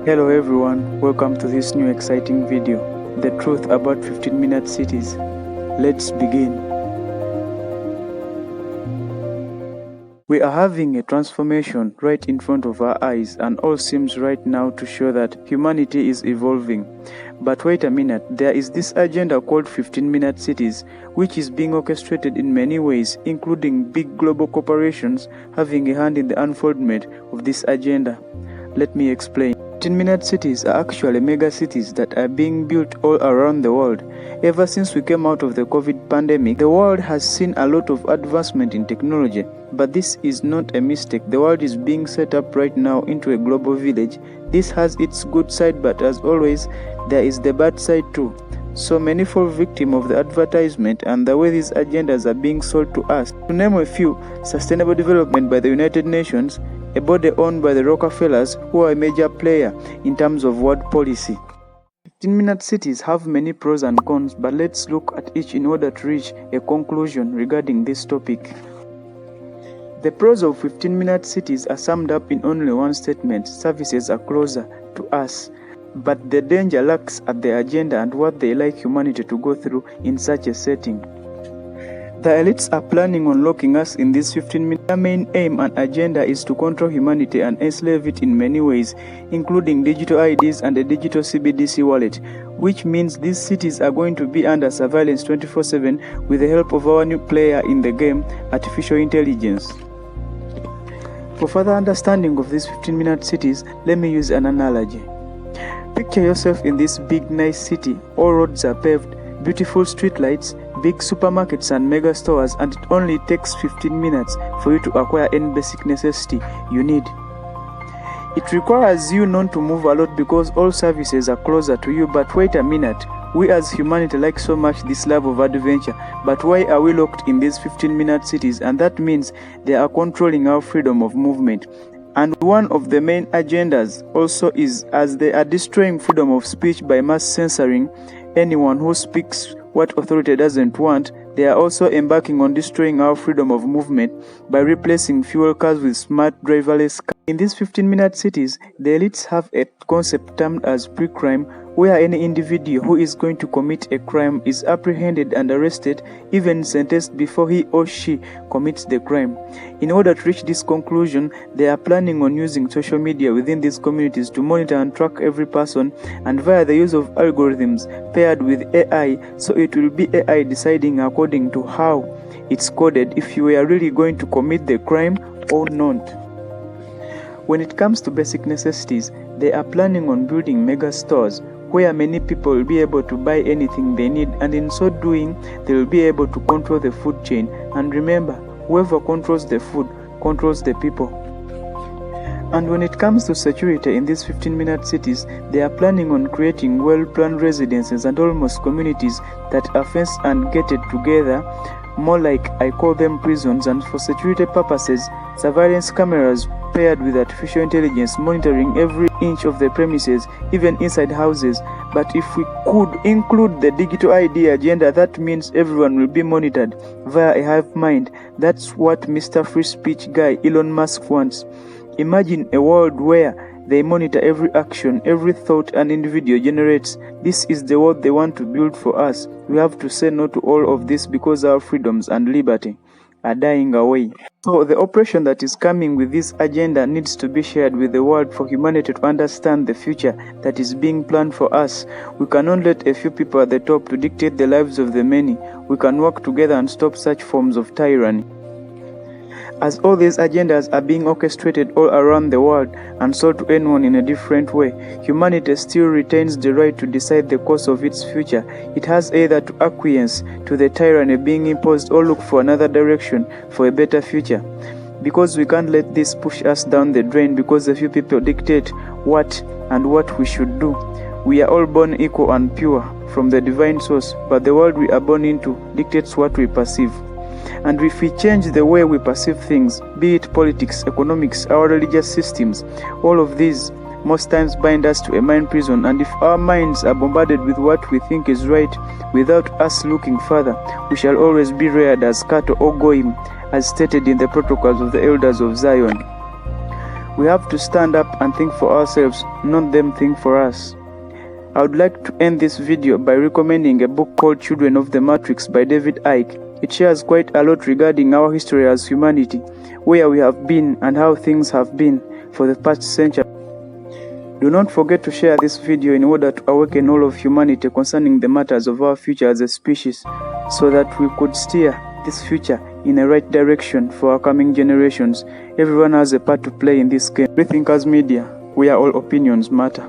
Hello everyone, welcome to this new exciting video, the truth about 15-minute cities. Let's begin. We are having a transformation right in front of our eyes, and all seems right now to show that humanity is evolving. But wait a minute, there is this agenda called 15-minute cities, which is being orchestrated in many ways, including big global corporations having a hand in the unfoldment of this agenda. Let me explain. 15-minute cities are actually mega cities that are being built all around the world. Ever since we came out of the COVID pandemic, the world has seen a lot of advancement in technology. But this is not a mistake. The world is being set up right now into a global village. This has its good side, but as always, there is the bad side too. So many fall victim of the advertisement and the way these agendas are being sold to us. To name a few, Sustainable Development by the United Nations, a body owned by the Rockefellers, who are a major player in terms of world policy. 15-minute cities have many pros and cons, but let's look at each in order to reach a conclusion regarding this topic. The pros of 15-minute cities are summed up in only one statement: services are closer to us. But the danger lurks at the agenda and what they like humanity to go through in such a setting. The elites are planning on locking us in this 15-minute. Their main aim and agenda is to control humanity and enslave it in many ways, including digital IDs and a digital CBDC wallet, which means these cities are going to be under surveillance 24/7 with the help of our new player in the game, artificial intelligence. For further understanding of these 15-minute cities, let me use an analogy. Picture yourself in this big nice city. All roads are paved, beautiful street lights, big supermarkets and mega stores, and it only takes 15 minutes for you to acquire any basic necessity you need. It requires you not to move a lot because all services are closer to you. But wait a minute, we as humanity like so much this love of adventure, but why are we locked in these 15-minute cities? And that means they are controlling our freedom of movement. And one of the main agendas also is, as they are destroying freedom of speech by mass censoring anyone who speaks what authority doesn't want, they are also embarking on destroying our freedom of movement by replacing fuel cars with smart driverless cars. In these 15-minute cities, the elites have a concept termed as pre-crime, where any individual who is going to commit a crime is apprehended and arrested, even sentenced before he or she commits the crime. In order to reach this conclusion, they are planning on using social media within these communities to monitor and track every person, and via the use of algorithms paired with AI, so it will be AI deciding according to how it's coded if you are really going to commit the crime or not. When it comes to basic necessities, they are planning on building mega stores where many people will be able to buy anything they need, and in so doing, they will be able to control the food chain. And remember, whoever controls the food controls the people. And when it comes to security in these 15-minute cities, they are planning on creating well-planned residences and almost communities that are fenced and gated together, more like I call them prisons. And for security purposes, surveillance cameras paired with artificial intelligence monitoring every inch of the premises, even inside houses. But if we could include the digital ID agenda, that means everyone will be monitored via a hive mind. That's what Mr. Free Speech guy Elon Musk wants. Imagine a world where they monitor every action, every thought an individual generates. This is the world they want to build for us. We have to say no to all of this because our freedoms and liberty are dying away. So the operation that is coming with this agenda needs to be shared with the world for humanity to understand the future that is being planned for us. We cannot let a few people at the top to dictate the lives of the many. We can work together and stop such forms of tyranny. As all these agendas are being orchestrated all around the world and sold to anyone in a different way, humanity still retains the right to decide the course of its future. It has either to acquiesce to the tyranny being imposed or look for another direction for a better future. Because we can't let this push us down the drain because a few people dictate what we should do. We are all born equal and pure from the divine source, but the world we are born into dictates what we perceive. And if we change the way we perceive things, be it politics, economics, our religious systems, all of these most times bind us to a mind prison. And if our minds are bombarded with what we think is right without us looking further, we shall always be reared as cattle or goyim, as stated in the protocols of the elders of Zion. We have to stand up and think for ourselves, not them think for us. I would like to end this video by recommending a book called Children of the Matrix by David Icke. It shares quite a lot regarding our history as humanity, where we have been and how things have been for the past century. Do not forget to share this video in order to awaken all of humanity concerning the matters of our future as a species, so that we could steer this future in the right direction for our coming generations. Everyone has a part to play in this game. Rethinkers Media, where all opinions matter.